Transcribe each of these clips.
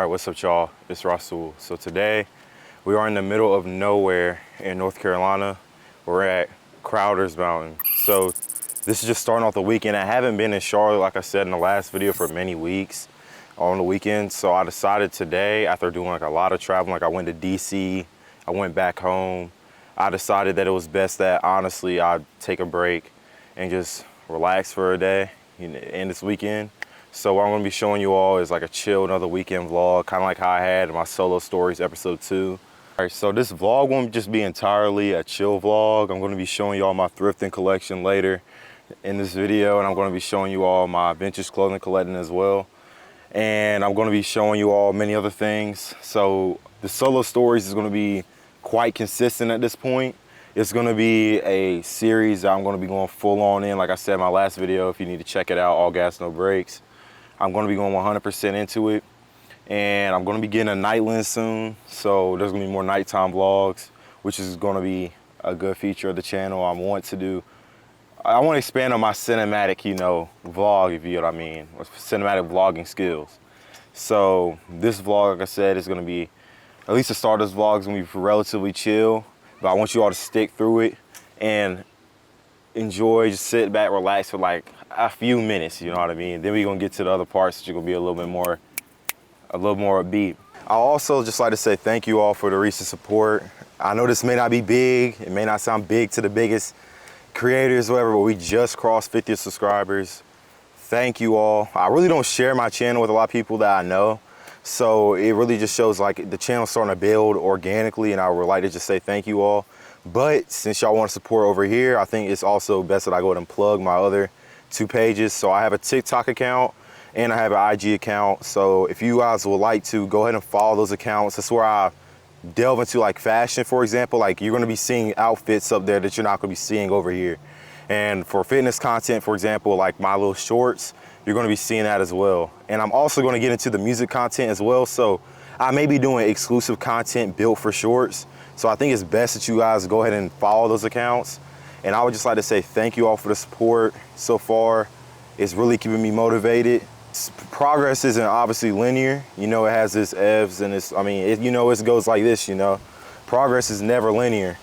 Alright, what's up y'all? It's Russell. So today we are in the middle of nowhere in North Carolina. We're at Crowder's Mountain. So this is just starting off the weekend. I haven't been in Charlotte, like I said in the last video, for many weeks on the weekend. So I decided today, after doing like a lot of traveling, like I went to DC, I went back home. I decided that it was best that honestly I'd take a break and just relax for a day in this weekend. So what I'm gonna be showing you all is like a chill, another weekend vlog, kind of like how I had in my solo stories episode 2. All right, so this vlog won't just be entirely a chill vlog. I'm gonna be showing you all my thrifting collection later in this video, and I'm gonna be showing you all my vintage clothing collecting as well. And I'm gonna be showing you all many other things. So the solo stories is gonna be quite consistent at this point. It's gonna be a series that I'm gonna be going full on in. Like I said in my last video, if you need to check it out, all gas, no brakes. I'm gonna be going 100% into it. And I'm gonna be getting a night lens soon. So there's gonna be more nighttime vlogs, which is gonna be a good feature of the channel. I want to expand on my cinematic, vlog, if you know what I mean, cinematic vlogging skills. So this vlog, like I said, is gonna be, at least the start of this vlog is gonna be relatively chill, but I want you all to stick through it and enjoy, just sit back, relax for like a few minutes, you know what I mean? Then we're gonna get to the other parts that you're gonna be a little more upbeat. I also just like to say thank you all for the recent support. I know this may not be big, it may not sound big to the biggest creators, whatever, but we just crossed 50 subscribers. Thank you all. I really don't share my channel with a lot of people that I know, so it really just shows like the channel's starting to build organically, and I would like to just say thank you all. But since y'all want to support over here, I think it's also best that I go ahead and plug my other 2 pages. So I have a TikTok account and I have an IG account. So if you guys would like to, go ahead and follow those accounts. That's where I delve into like fashion, for example. Like you're gonna be seeing outfits up there that you're not gonna be seeing over here. And for fitness content, for example, like my little shorts, you're gonna be seeing that as well. And I'm also gonna get into the music content as well. So I may be doing exclusive content built for shorts. So I think it's best that you guys go ahead and follow those accounts. And I would just like to say thank you all for the support so far. It's really keeping me motivated. Progress isn't obviously linear. It has its ebbs and it goes like this, Progress is never linear.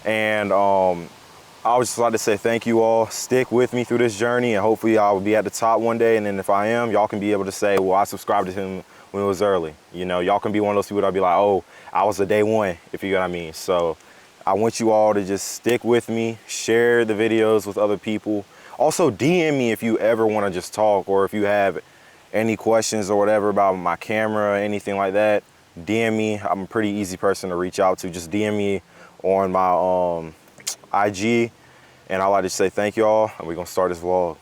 And I would just like to say thank you all. Stick with me through this journey, and hopefully I will be at the top one day. And then if I am, y'all can be able to say, well, I subscribed to him when it was early. Y'all can be one of those people that'll be like, oh, I was a day one, if you know what I mean. So I want you all to just stick with me, share the videos with other people. Also DM me if you ever want to just talk, or if you have any questions or whatever about my camera or anything like that. DM me. I'm a pretty easy person to reach out to. Just DM me on my IG, and I'd like to say thank y'all, and we're gonna start this vlog.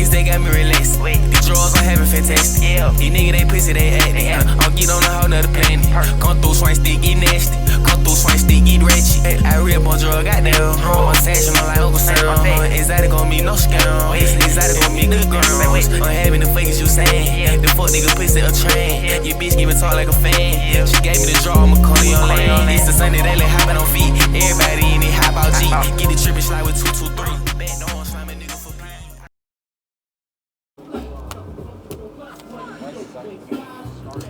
niggas, they got me relaxed. These drugs, I'm having fantastic. These niggas, they pussy, they acting. I'll get on a whole nother planet. Come through, swing stick, get nasty. Come through, swing stick, get ratchet. I rip on drug, goddamn. I'm sashing on like Uncle Sam. Exotic gon' be no scam. Exotic gon' be good girls. I'm having the fakes you saying. The fuck nigga pussy a train. Your bitch give me talk like a fan. She gave me the draw, I'ma call your lane. It's the Sunday, they like hopping on feet. Everybody in it, hop out G. Get the trippin' slide with 223. Back door, slamming nigga for P.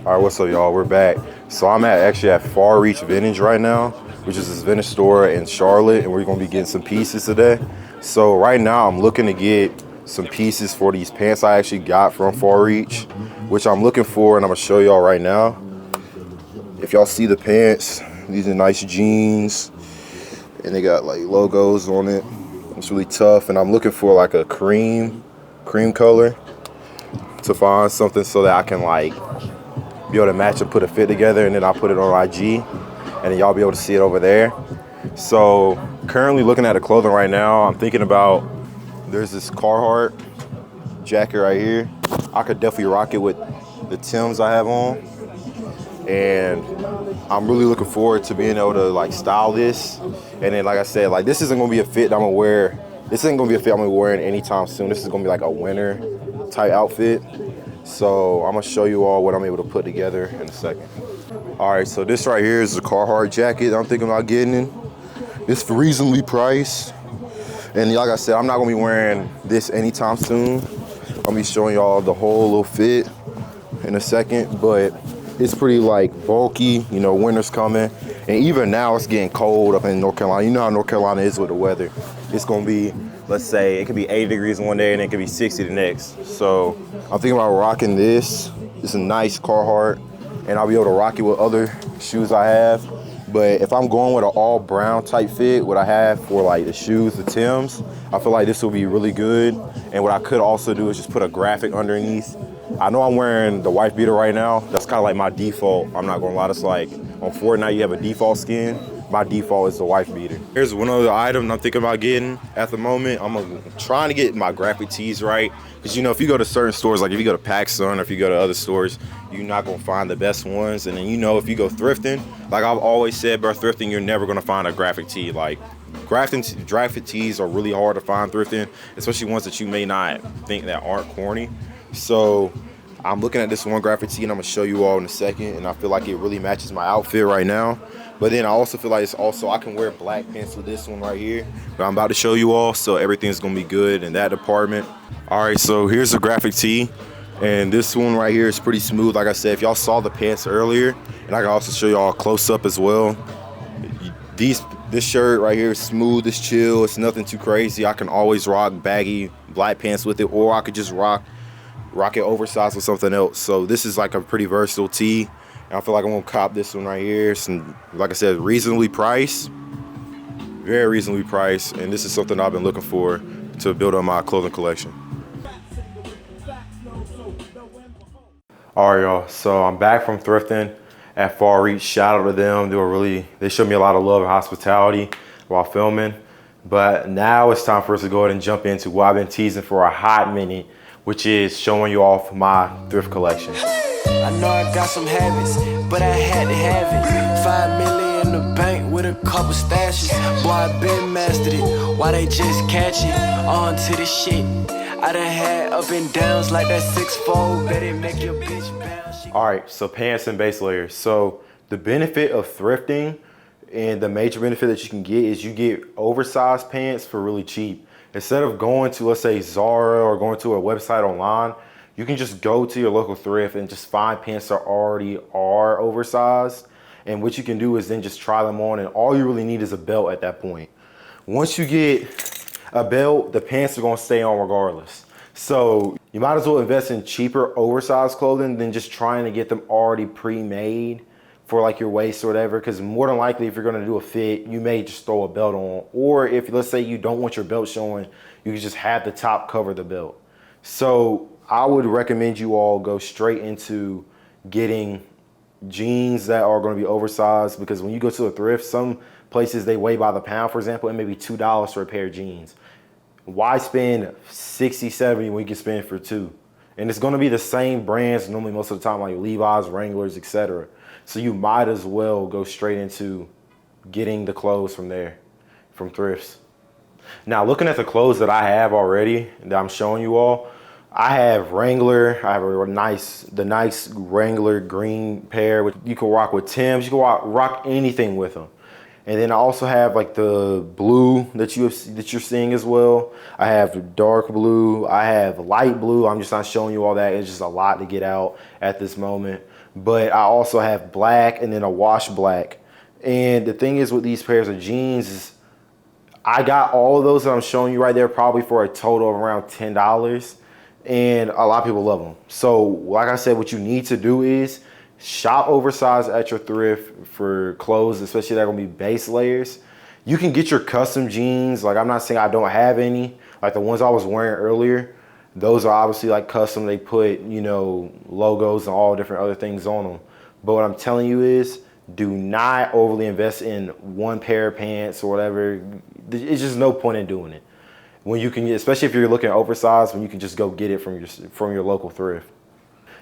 All right, what's up, y'all? We're back. So I'm actually at Far Reach Vintage right now, which is this vintage store in Charlotte, and we're gonna be getting some pieces today. So right now I'm looking to get some pieces for these pants I actually got from Far Reach, which I'm looking for, and I'm gonna show y'all right now. If y'all see the pants, these are nice jeans, and they got like logos on it. It's really tough, and I'm looking for like a cream color to find something so that I can like be able to match and put a fit together, and then I'll put it on IG, and then y'all be able to see it over there. So currently looking at the clothing right now, I'm thinking about, there's this Carhartt jacket right here. I could definitely rock it with the Timbs I have on, and I'm really looking forward to being able to like style this. And then like I said, like this isn't gonna be a fit that I'm gonna wear. This isn't gonna be a fit I'm gonna be wearing anytime soon. This is gonna be like a winter type outfit. So I'm gonna show you all what I'm able to put together in a second. All right, so this right here is the Carhartt jacket I'm thinking about getting in. It's reasonably priced. And like I said, I'm not gonna be wearing this anytime soon. I'm gonna be showing y'all the whole little fit in a second, but it's pretty like bulky, you know, winter's coming. And even now it's getting cold up in North Carolina. You know how North Carolina is with the weather. It's gonna be, let's say, it could be 80 degrees one day and it could be 60 the next. So I'm thinking about rocking this. It's a nice Carhartt, and I'll be able to rock it with other shoes I have. But if I'm going with an all brown type fit, what I have for like the shoes, the Timbs, I feel like this will be really good. And what I could also do is just put a graphic underneath. I know I'm wearing the wife beater right now. That's kind of like my default. I'm not gonna lie, it's like on Fortnite you have a default skin. My default is the wife beater. Here's one other item I'm thinking about getting at the moment. I'm trying to get my graphic tees right. Because you know, if you go to certain stores, like if you go to PacSun or if you go to other stores, you're not gonna find the best ones. And then you know, if you go thrifting, like I've always said, bro, thrifting, you're never gonna find a graphic tee. Like graphic tees are really hard to find thrifting, especially ones that you may not think that aren't corny. So I'm looking at this one graphic tee and I'm gonna show you all in a second, and I feel like it really matches my outfit right now. But then I also feel like it's also, I can wear black pants with this one right here, but I'm about to show you all, so everything's gonna be good in that department. All right, so here's the graphic tee, and this one right here is pretty smooth. Like I said, if y'all saw the pants earlier, and I can also show y'all close up as well. This shirt right here is smooth, it's chill, it's nothing too crazy. I can always rock baggy black pants with it, or I could just rock it oversized with something else. So this is like a pretty versatile tee. And I feel like I'm gonna cop this one right here. Some, like I said, reasonably priced, very reasonably priced. And this is something I've been looking for to build on my clothing collection. All right, y'all, so I'm back from thrifting at Far Reach. Shout out to them. They showed me a lot of love and hospitality while filming. But now it's time for us to go ahead and jump into what I've been teasing for a hot minute, which is showing you off my thrift collection. I know I got some habits, but I had to have it. 5 million in the bank with a couple stashes. Boy, I been mastered it. Why they just catch it? On to the shit. I done had up and downs like that 6-fold. Bet it make your bitch bounce. All right, so pants and base layers. So the benefit of thrifting and the major benefit that you can get is you get oversized pants for really cheap. Instead of going to, let's say, Zara or going to a website online, you can just go to your local thrift and just find pants that already are oversized. And what you can do is then just try them on, and all you really need is a belt at that point. Once you get a belt, the pants are gonna stay on regardless. So you might as well invest in cheaper oversized clothing than just trying to get them already pre-made for like your waist or whatever, because more than likely if you're gonna do a fit, you may just throw a belt on. Or if, let's say, you don't want your belt showing, you can just have the top cover the belt. So I would recommend you all go straight into getting jeans that are going to be oversized, because when you go to a thrift, some places they weigh by the pound. For example, it may be $2 for a pair of jeans. Why spend 60, 70 when you can spend for 2? And it's gonna be the same brands normally most of the time, like Levi's, Wranglers, etc. So you might as well go straight into getting the clothes from there, from thrifts. Now, looking at the clothes that I have already that I'm showing you all, I have Wrangler. I have the nice Wrangler green pair. Which you can rock with Timbs. You can rock anything with them. And then I also have like the blue that you're seeing as well. I have dark blue. I have light blue. I'm just not showing you all that. It's just a lot to get out at this moment. But I also have black and then a wash black. And the thing is with these pairs of jeans is I got all of those that I'm showing you right there probably for a total of around $10. And a lot of people love them. So like I said, what you need to do is shop oversized at your thrift for clothes, especially that are gonna be base layers. You can get your custom jeans. Like, I'm not saying I don't have any. Like the ones I was wearing earlier, those are obviously like custom. They put, you know, logos and all different other things on them. But what I'm telling you is, do not overly invest in one pair of pants or whatever. It's just no point in doing it. When you can, especially if you're looking oversized, when you can just go get it from your local thrift.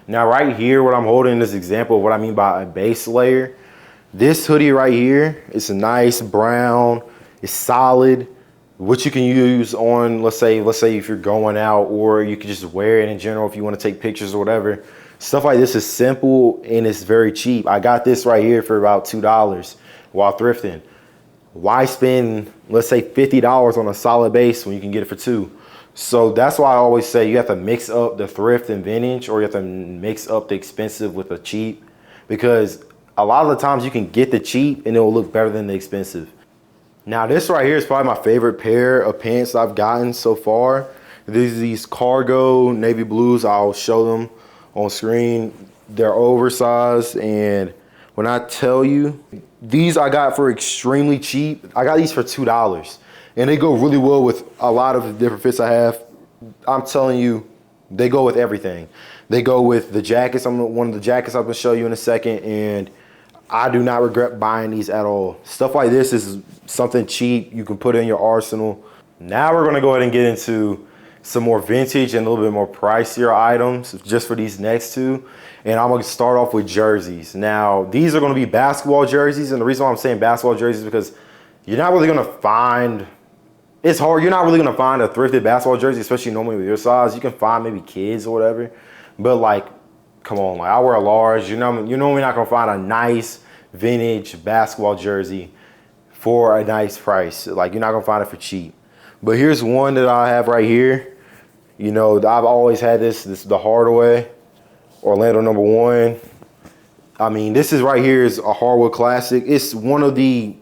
Now right here, what I'm holding is an example of what I mean by a base layer. This hoodie right here, it's a nice brown, it's solid. What you can use on, let's say if you're going out, or you can just wear it in general if you want to take pictures or whatever. Stuff like this is simple and it's very cheap. I got this right here for about $2 while thrifting. Why spend, let's say $50 on a solid base when you can get it for $2? So that's why I always say you have to mix up the thrift and vintage, or you have to mix up the expensive with the cheap, because a lot of the times you can get the cheap and it will look better than the expensive. Now this right here is probably my favorite pair of pants I've gotten so far. These cargo navy blues. I'll show them on screen. They're oversized, and when I tell you, these I got for extremely cheap. I got these for $2. And they go really well with a lot of the different fits I have. I'm telling you, they go with everything. They go with the jackets. One of the jackets I'm gonna show you in a second, and I do not regret buying these at all. Stuff like this is something cheap you can put in your arsenal. Now we're gonna go ahead and get into some more vintage and a little bit more pricier items just for these next two. And I'm gonna start off with jerseys. Now, these are gonna be basketball jerseys, and the reason why I'm saying basketball jerseys is because you're not really gonna find, it's hard. You're not really gonna find a thrifted basketball jersey, especially normally with your size. You can find maybe kids or whatever, but like, come on, like I wear a large. You're normally not gonna find a nice vintage basketball jersey for a nice price. Like, you're not gonna find it for cheap. But here's one that I have right here. You know, I've always had this. This is the Hardaway Orlando #1. I mean, this is right here is a hardwood classic. It's one of the,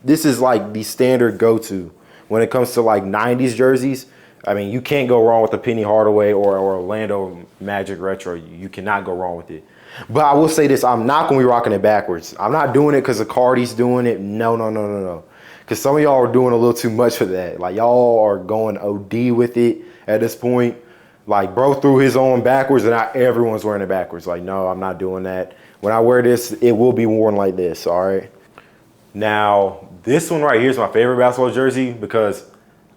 this is like the standard go-to when it comes to like 90s jerseys. I mean, you can't go wrong with the Penny Hardaway or Orlando Magic Retro. You cannot go wrong with it. But I will say this, I'm not gonna be rocking it backwards. I'm not doing it because the Cardi's doing it. No. Because some of y'all are doing a little too much for that. Like, y'all are going OD with it at this point. Like, bro threw his own backwards and now everyone's wearing it backwards. Like, no, I'm not doing that. When I wear this, it will be worn like this, all right? Now, this one right here is my favorite basketball jersey because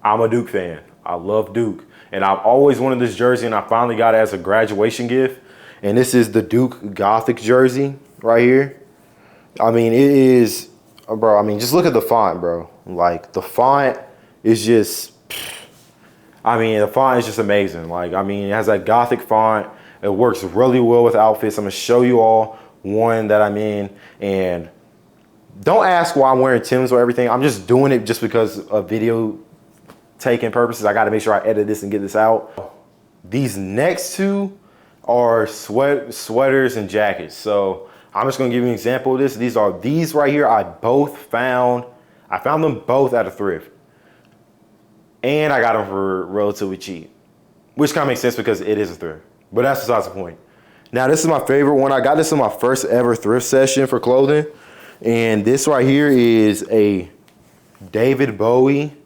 I'm a Duke fan. I love Duke. And I've always wanted this jersey, and I finally got it as a graduation gift. And this is the Duke Gothic jersey right here. I mean, it is, bro, I mean, just look at the font, bro. Like, the font is just, I mean, the font is just amazing. Like, I mean, it has that Gothic font. It works really well with outfits. I'm gonna show you all one that I'm in, and don't ask why I'm wearing Timbs or everything. I'm just doing it just because of video taking purposes. I gotta make sure I edit this and get this out. These next two are sweaters and jackets. So I'm just gonna give you an example of this. These right here, I found them both at a thrift. And I got them for relatively cheap, which kind of makes sense because it is a thrift. But that's besides the point. Now, this is my favorite one. I got this in my first ever thrift session for clothing. And this right here is a David Bowie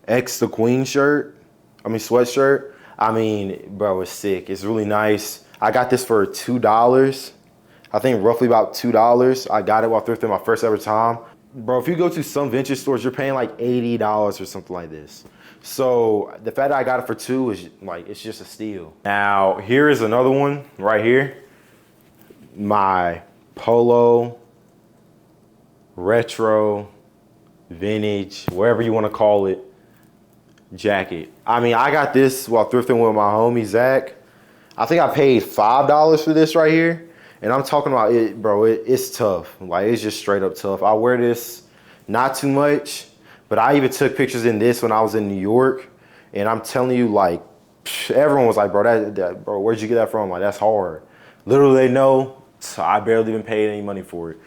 X the Queen sweatshirt. I mean, bro, it's sick. It's really nice. I got this for $2. I think roughly about $2. I got it while thrifting my first ever time. bro, if you go to some vintage stores, you're paying like $80 or something like this. So the fact that I got it for $2 is like, it's just a steal. Now, here is another one right here. My Polo retro vintage, whatever you want to call it, jacket. I mean, I got this while thrifting with my homie Zach. I think I paid $5 for this right here, and I'm talking about it, bro. It's tough. Like, it's just straight up tough. I wear this not too much, but I even took pictures in this when I was in New York, and I'm telling you, like, everyone was like, bro, bro, where'd you get that from? Like, that's hard. Literally, they know. So I barely even paid any money for it.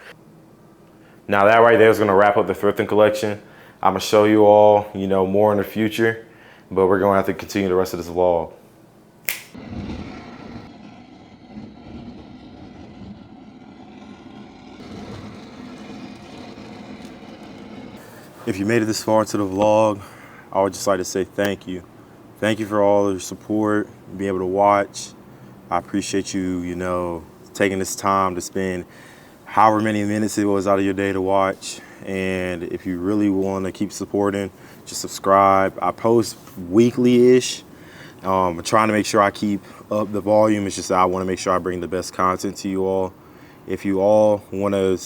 Now that right there is gonna wrap up the thrifting collection. I'm gonna show you all, you know, more in the future, but we're gonna have to continue the rest of this vlog. If you made it this far into the vlog, I would just like to say thank you. Thank you for all your support, being able to watch. I appreciate you, you know, taking this time to spend however many minutes it was out of your day to watch. And if you really want to keep supporting, just subscribe. I post weekly-ish. I'm trying to make sure I keep up the volume. It's just that I want to make sure I bring the best content to you all. If you all want to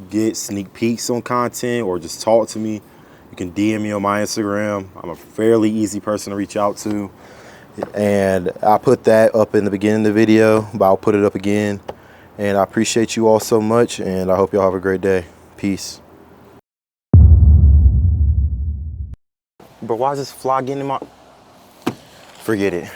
get sneak peeks on content or just talk to me, you can DM me on my Instagram. I'm a fairly easy person to reach out to. And I put that up in the beginning of the video, but I'll put it up again. And I appreciate you all so much, and I hope y'all have a great day. Peace. But why is this fly getting in my... Forget it.